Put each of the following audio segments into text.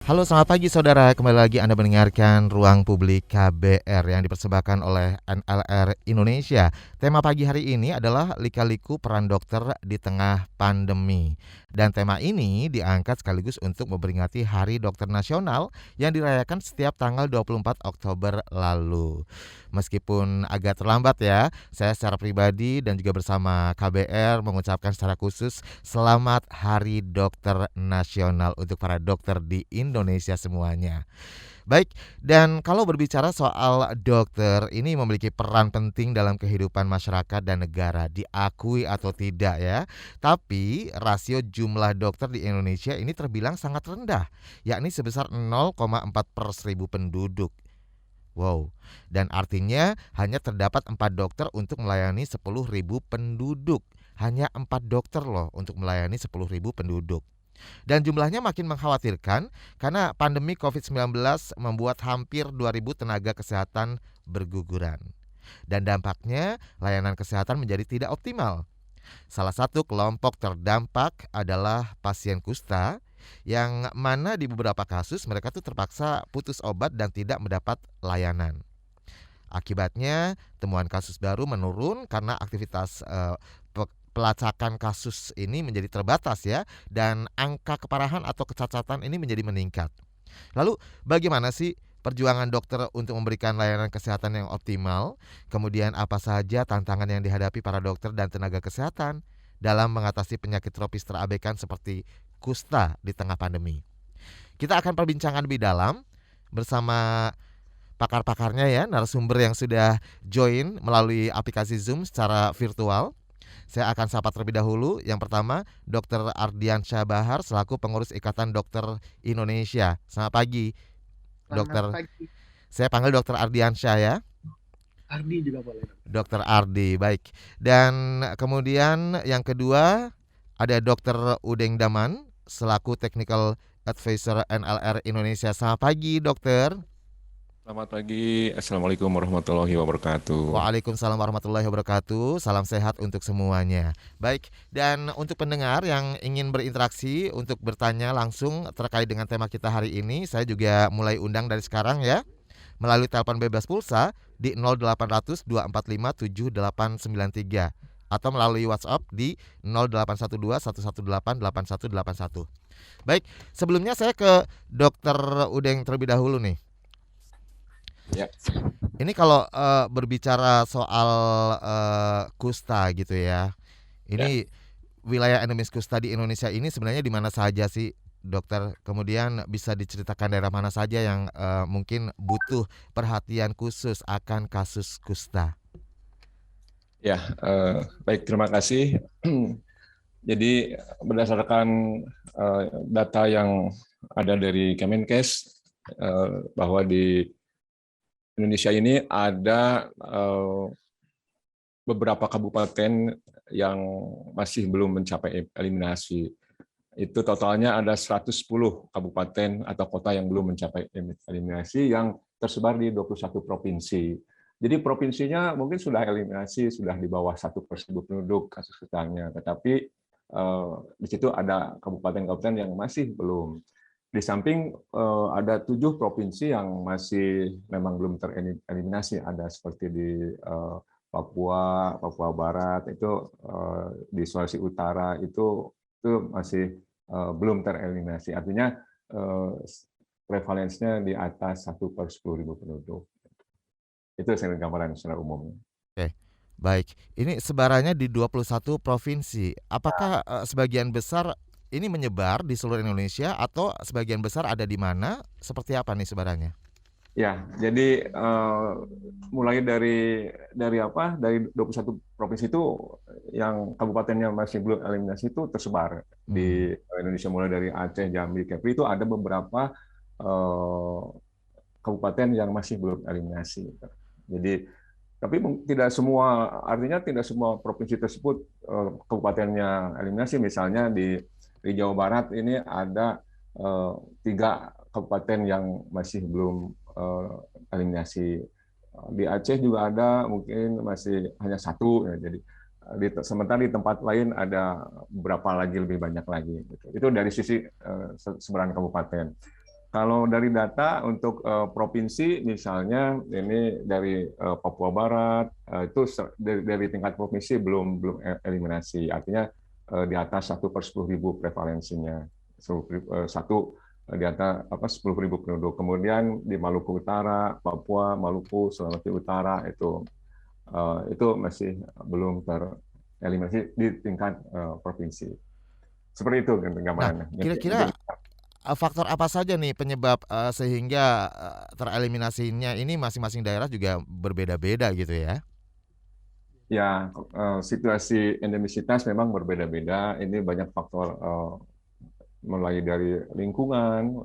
Halo, selamat pagi saudara. Kembali lagi Anda mendengarkan Ruang Publik KBR yang dipersembahkan oleh NLR Indonesia. Tema pagi hari ini adalah lika-liku peran dokter di tengah pandemi. Dan tema ini diangkat sekaligus untuk memperingati Hari Dokter Nasional yang dirayakan setiap tanggal 24 Oktober lalu. Meskipun agak terlambat ya, saya secara pribadi dan juga bersama KBR mengucapkan secara khusus Selamat Hari Dokter Nasional untuk para dokter di Indonesia semuanya. Baik, dan kalau berbicara soal dokter, ini memiliki peran penting dalam kehidupan masyarakat dan negara, diakui atau tidak ya. Tapi rasio jumlah dokter di Indonesia ini terbilang sangat rendah, yakni sebesar 0,4 per seribu penduduk. Wow, dan artinya hanya terdapat 4 dokter untuk melayani 10.000 penduduk. Hanya 4 dokter loh untuk melayani 10.000 penduduk. Dan jumlahnya makin mengkhawatirkan karena pandemi COVID-19 membuat hampir 2.000 tenaga kesehatan berguguran. Dan dampaknya layanan kesehatan menjadi tidak optimal. Salah satu kelompok terdampak adalah pasien kusta yang mana di beberapa kasus mereka tuh terpaksa putus obat dan tidak mendapat layanan. Akibatnya temuan kasus baru menurun karena aktivitas pelacakan kasus ini menjadi terbatas ya, dan angka keparahan atau kecacatan ini menjadi meningkat. Lalu bagaimana sih perjuangan dokter untuk memberikan layanan kesehatan yang optimal? Kemudian apa saja tantangan yang dihadapi para dokter dan tenaga kesehatan dalam mengatasi penyakit tropis terabaikan seperti kusta di tengah pandemi? Kita akan perbincangan lebih dalam bersama pakar-pakarnya ya, narasumber yang sudah join melalui aplikasi Zoom secara virtual. Saya akan sapa terlebih dahulu. Yang pertama, Dr. Ardiansyah Bahar selaku pengurus Ikatan Dokter Indonesia. Selamat pagi, Selamat Dokter. pagi, Saya panggil Dokter Ardiansyah ya. Ardi juga boleh. Dokter Ardi, baik. Dan kemudian yang kedua ada Dokter Udeng Daman selaku Technical Advisor NLR Indonesia. Selamat pagi, Dokter. Selamat pagi, Assalamualaikum warahmatullahi wabarakatuh. Waalaikumsalam warahmatullahi wabarakatuh. Salam sehat untuk semuanya. Baik, dan untuk pendengar yang ingin berinteraksi untuk bertanya langsung terkait dengan tema kita hari ini, saya juga mulai undang dari sekarang ya, melalui telepon bebas pulsa di 0800 245 7893 atau melalui WhatsApp di 0812 118 8181. Baik, sebelumnya saya ke Dokter Udeng terlebih dahulu nih. Ya, Ini kalau berbicara soal kusta gitu ya. ya. Ini wilayah endemis kusta di Indonesia ini sebenarnya di mana saja sih, dokter? Kemudian bisa diceritakan daerah mana saja yang mungkin butuh perhatian khusus akan kasus kusta? Ya, baik, terima kasih. Jadi berdasarkan data yang ada dari Kemenkes, bahwa di Indonesia ini ada beberapa kabupaten yang masih belum mencapai eliminasi. Itu totalnya ada 110 kabupaten atau kota yang belum mencapai eliminasi yang tersebar di 21 provinsi. Jadi provinsinya mungkin sudah eliminasi, sudah di bawah 1 per 1000 penduduk kasus kustanya, tetapi di situ ada kabupaten-kabupaten yang masih belum. Di samping ada 7 provinsi yang masih memang belum tereliminasi, ada seperti di Papua, Papua Barat, itu di Sulawesi Utara itu masih belum tereliminasi. Artinya prevalensinya di atas 1 per 10.000 penduduk. Itu saya gambaran secara umum. Oke. Baik, ini sebarannya di 21 provinsi. Apakah sebagian besar ini menyebar di seluruh Indonesia atau sebagian besar ada di mana? Seperti apa nih sebarannya? Ya, jadi mulai dari apa? Dari 21 provinsi itu yang kabupatennya masih belum eliminasi itu tersebar Hmm. di Indonesia, mulai dari Aceh, Jambi, Kepri, itu ada beberapa eh, kabupaten yang masih belum eliminasi. Jadi tapi tidak semua, artinya tidak semua provinsi tersebut kabupatennya eliminasi. Misalnya di Jawa Barat ini ada 3 kabupaten yang masih belum eliminasi. Di Aceh juga ada, mungkin masih hanya 1 ya. Jadi sementara di tempat lain ada berapa lagi, lebih banyak lagi. Gitu. Itu dari sisi sebaran kabupaten. Kalau dari data untuk provinsi, misalnya ini dari Papua Barat, itu dari tingkat provinsi belum eliminasi. Artinya di atas 1/10.000 prevalensinya. Satu di atas 10.000 penduduk. Kemudian di Maluku Utara, Papua, Maluku, Sulawesi Utara itu masih belum tereliminasi di tingkat provinsi. Seperti itu Nah, gambarannya. kira-kira faktor apa saja nih penyebab sehingga tereliminasinya ini masing-masing daerah juga berbeda-beda gitu ya? Ya, situasi endemisitas memang berbeda-beda. Ini banyak faktor mulai dari lingkungan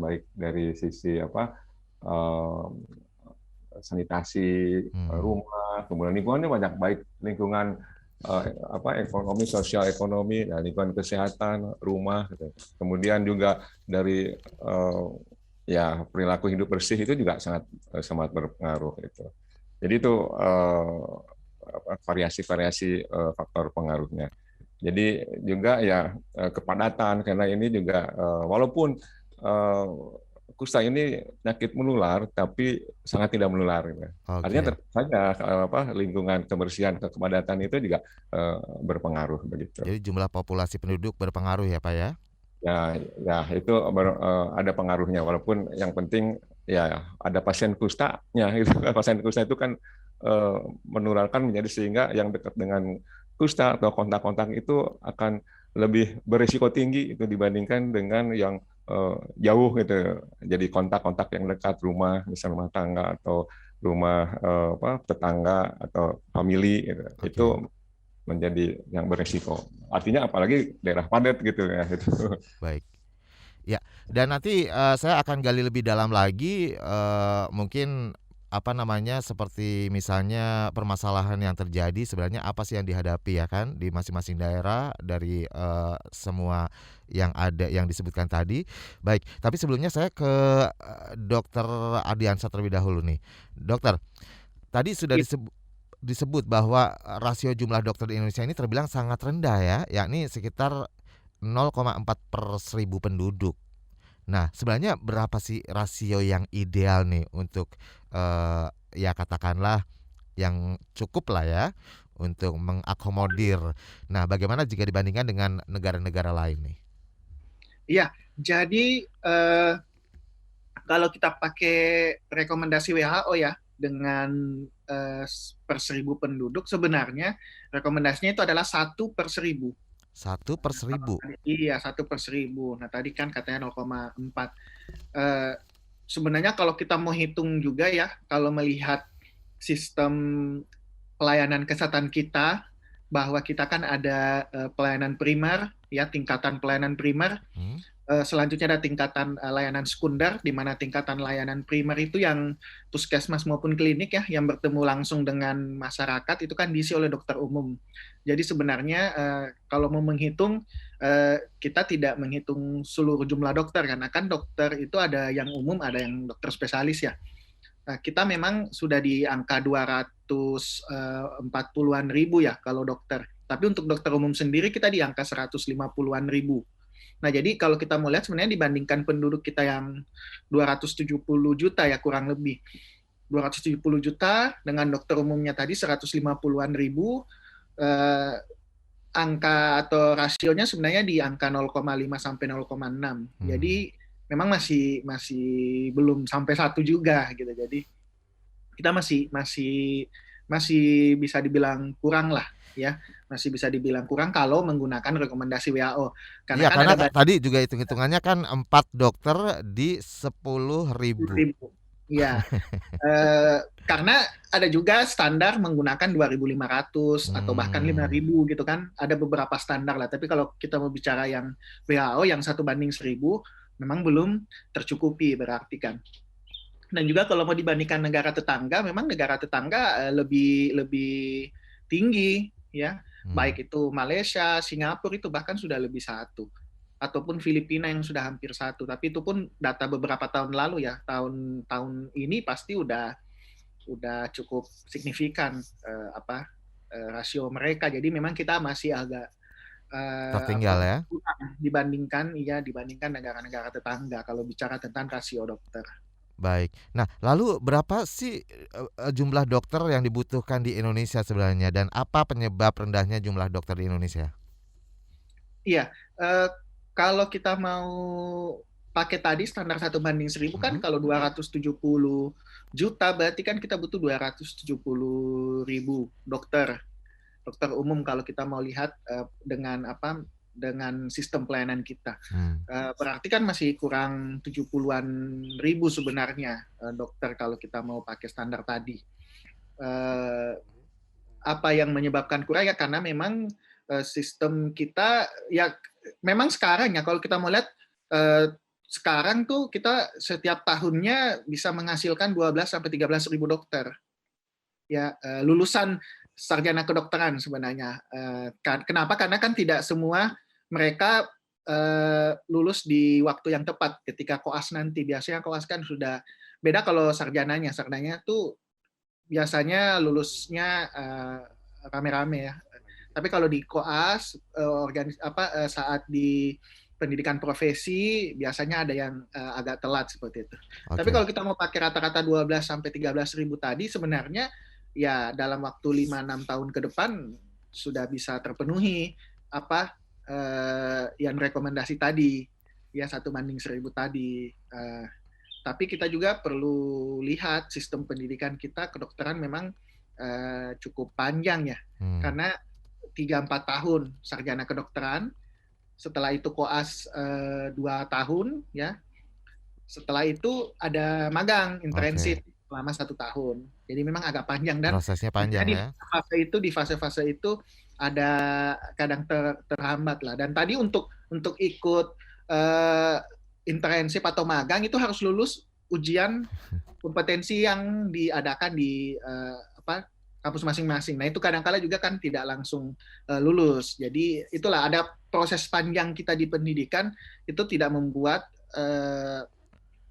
baik dari sisi eh, sanitasi Hmm, rumah, kemudian lingkungannya banyak baik lingkungan ekonomi, sosial ekonomi, nah, lingkungan kesehatan, rumah, gitu. Kemudian juga dari ya perilaku hidup bersih itu juga sangat berpengaruh itu. Jadi itu variasi-variasi faktor pengaruhnya. Jadi juga ya kepadatan karena ini juga walaupun eh, kusta ini penyakit menular tapi sangat tidak menular gitu. Artinya oke. tetap saja lingkungan kebersihan kepadatan itu juga berpengaruh begitu. Jadi jumlah populasi penduduk berpengaruh ya Pak ya? Ya, ya itu ada pengaruhnya walaupun yang penting ya ada pasien kustanya gitu. Pasien kusta itu kan eh, menularkan menjadi sehingga yang dekat dengan kusta atau kontak-kontak itu akan lebih berisiko tinggi itu dibandingkan dengan yang jauh gitu. Jadi kontak-kontak yang dekat rumah, misal rumah tangga atau rumah tetangga atau family gitu. Itu Oke, menjadi yang berisiko. Artinya apalagi daerah padat gitu ya gitu. baik. Ya, dan nanti saya akan gali lebih dalam lagi mungkin apa namanya seperti misalnya permasalahan yang terjadi sebenarnya apa sih yang dihadapi ya kan di masing-masing daerah dari semua yang ada yang disebutkan tadi. Baik, tapi sebelumnya saya ke Dokter Adiansa terlebih dahulu nih. Dokter, tadi sudah disebut bahwa rasio jumlah dokter di Indonesia ini terbilang sangat rendah ya, yakni sekitar 0,4 per 1000 penduduk. Nah, sebenarnya berapa sih rasio yang ideal nih untuk ya katakanlah yang cukup lah ya untuk mengakomodir. Nah, bagaimana jika dibandingkan dengan negara-negara lain nih? Iya, jadi kalau kita pakai rekomendasi WHO ya dengan per 1.000 penduduk, sebenarnya rekomendasinya itu adalah 1/1000. 1/1000. Iya, 1/1000. Nah, tadi kan katanya 0,4. Eh, Sebenarnya kalau kita mau hitung juga ya, kalau melihat sistem pelayanan kesehatan kita, bahwa kita kan ada pelayanan primer, ya tingkatan pelayanan primer. Hmm? Selanjutnya ada tingkatan layanan sekunder, di mana tingkatan layanan primer itu yang puskesmas maupun klinik ya, yang bertemu langsung dengan masyarakat, itu kan diisi oleh dokter umum. Jadi sebenarnya kalau mau menghitung, kita tidak menghitung seluruh jumlah dokter, karena kan dokter itu ada yang umum, ada yang dokter spesialis ya. Nah, kita memang sudah di angka 240-an ribu ya kalau dokter. Tapi untuk dokter umum sendiri kita di angka 150-an ribu. Nah, jadi kalau kita mau lihat sebenarnya dibandingkan penduduk kita yang 270 juta ya kurang lebih. 270 juta dengan dokter umumnya tadi 150-an ribu, eh, angka atau rasionya sebenarnya di angka 0,5 sampai 0,6. Hmm. Jadi memang masih masih belum sampai satu juga gitu. Jadi kita masih masih masih bisa dibilang kurang lah ya, masih bisa dibilang kurang kalau menggunakan rekomendasi WHO, karena Iya, kan karena ada tadi juga hitung-hitungannya kan 4 dokter di 10.000. 10.000. Iya, eh, karena ada juga standar menggunakan 2.500 atau bahkan lima Hmm. ribu gitu kan. Ada beberapa standar lah. Tapi kalau kita mau bicara yang WHO yang 1/1000 memang belum tercukupi berarti kan. Dan juga kalau mau dibandingkan negara tetangga, memang negara tetangga lebih lebih tinggi ya. Hmm. Baik itu Malaysia, Singapura itu bahkan sudah lebih satu, ataupun Filipina yang sudah hampir satu. Tapi itu pun data beberapa tahun lalu ya. Tahun ini pasti udah cukup signifikan rasio mereka. Jadi memang kita masih agak Tertinggal ya. dibandingkan negara-negara tetangga kalau bicara tentang rasio dokter. Baik. Nah, lalu berapa sih jumlah dokter yang dibutuhkan di Indonesia sebenarnya dan apa penyebab rendahnya jumlah dokter di Indonesia? Iya, kalau kita mau pakai tadi standar 1:1000 kan kalau 270 juta berarti kan kita butuh 270.000 dokter umum kalau kita mau lihat dengan sistem pelayanan kita. Berarti kan masih kurang 70-an ribu sebenarnya dokter kalau kita mau pakai standar tadi. Apa yang menyebabkan kurang ya karena memang sistem kita ya memang sekarang ya kalau kita mau lihat sekarang tuh kita setiap tahunnya bisa menghasilkan 12 sampai 13 ribu dokter. Ya, lulusan sarjana kedokteran sebenarnya. Kenapa? Karena kan tidak semua mereka lulus di waktu yang tepat ketika koas nanti. Biasanya koas kan sudah beda kalau sarjananya. Sarjananya tuh biasanya lulusnya rame-rame ya. Tapi kalau di koas saat di pendidikan profesi biasanya ada yang agak telat seperti itu. Tapi kalau kita mau pakai rata-rata 12 sampai 13 ribu tadi sebenarnya ya dalam waktu 5-6 tahun ke depan sudah bisa terpenuhi yang rekomendasi tadi ya 1:1000 tadi. Tapi kita juga perlu lihat sistem pendidikan kita kedokteran memang cukup panjang ya. Karena 3-4 tahun sarjana kedokteran, setelah itu koas 2 tahun ya. Setelah itu ada magang internship selama 1 tahun. Jadi memang agak panjang dan prosesnya panjang ya. Di fase-fase itu ada kadang terhambat lah. Dan tadi untuk ikut internship atau magang itu harus lulus ujian kompetensi yang diadakan di kampus masing-masing. Nah itu kadang-kala juga kan tidak langsung lulus. Jadi itulah ada proses panjang kita di pendidikan itu tidak membuat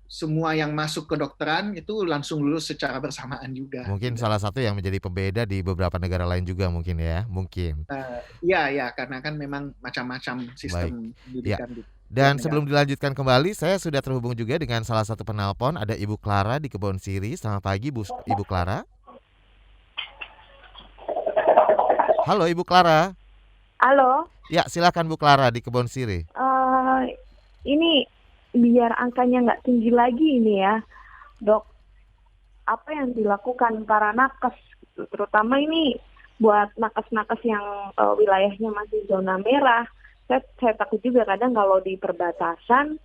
semua yang masuk ke kedokteran itu langsung lulus secara bersamaan juga. Mungkin salah satu yang menjadi pembeda di beberapa negara lain juga mungkin ya, mungkin. Iya, karena kan memang macam-macam sistem pendidikan. Ya. Dan sebelum dilanjutkan kembali, saya sudah terhubung juga dengan salah satu penelpon, ada Ibu Clara di Kebon Siri. Selamat pagi, Ibu Clara. Halo Ibu Clara. Halo. Ya, silakan Bu Clara di Kebon Siri. Ini biar angkanya nggak tinggi lagi ini ya, Dok. Apa yang dilakukan para nakes, terutama ini buat nakes-nakes yang wilayahnya masih zona merah. Saya takut juga kadang kalau di perbatasan,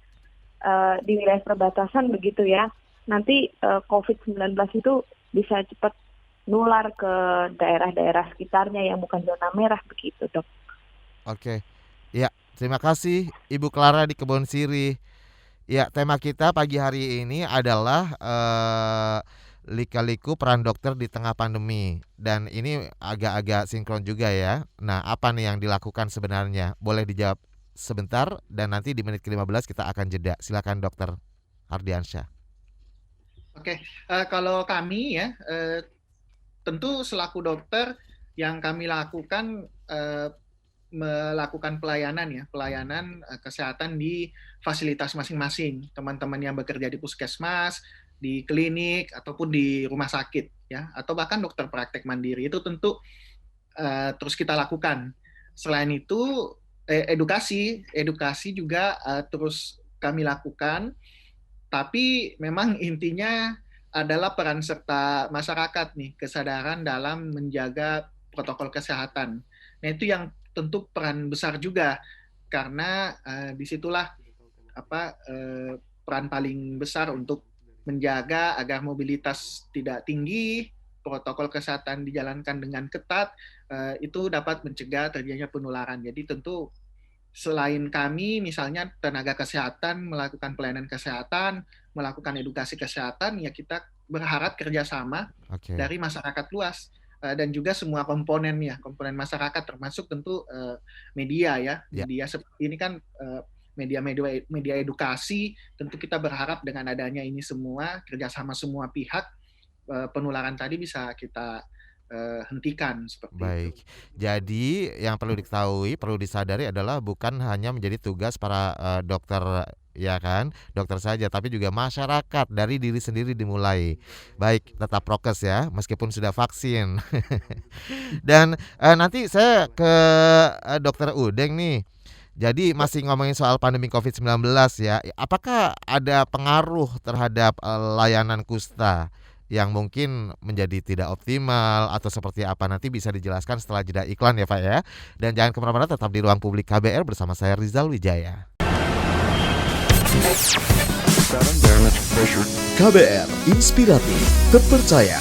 di wilayah perbatasan begitu ya, nanti COVID-19 itu bisa cepat nular ke daerah-daerah sekitarnya yang bukan zona merah begitu, Dok. Oke. Ya, terima kasih Ibu Clara di Kebon Siri. Ya, tema kita pagi hari ini adalah lika-liku peran dokter di tengah pandemi. Dan ini agak-agak sinkron juga ya. Nah, apa nih yang dilakukan sebenarnya? Boleh dijawab sebentar dan nanti di menit ke-15 kita akan jeda. Silakan Dokter Ardiansyah. Oke, kalau kami ya tentu selaku dokter yang kami lakukan melakukan pelayanan kesehatan di fasilitas masing-masing, teman-teman yang bekerja di puskesmas, di klinik ataupun di rumah sakit ya, atau bahkan dokter praktek mandiri itu tentu terus kita lakukan. Selain itu edukasi juga terus kami lakukan, tapi memang intinya adalah peran serta masyarakat nih, kesadaran dalam menjaga protokol kesehatan. Nah itu yang tentu peran besar juga karena disitulah peran paling besar untuk menjaga agar mobilitas tidak tinggi, protokol kesehatan dijalankan dengan ketat, itu dapat mencegah terjadinya penularan. Jadi tentu selain kami misalnya tenaga kesehatan melakukan pelayanan kesehatan, melakukan edukasi kesehatan, ya kita berharap kerjasama dari masyarakat luas dan juga semua komponen masyarakat termasuk tentu media ya. Media seperti ini kan media edukasi, tentu kita berharap dengan adanya ini semua kerjasama semua pihak penularan tadi bisa kita hentikan seperti itu. Baik. Jadi yang perlu diketahui, perlu disadari adalah bukan hanya menjadi tugas para dokter ya kan, dokter saja, tapi juga masyarakat dari diri sendiri dimulai. Baik, tetap prokes ya, meskipun sudah vaksin. Dan nanti saya ke Dokter Udeng nih. Jadi masih ngomongin soal pandemi COVID-19 ya. Apakah ada pengaruh terhadap layanan kusta yang mungkin menjadi tidak optimal atau seperti apa, nanti bisa dijelaskan setelah jeda iklan ya Pak ya. Dan jangan kemana-mana, tetap di Ruang Publik KBR bersama saya Rizal Wijaya. KBR Inspiratif, terpercaya,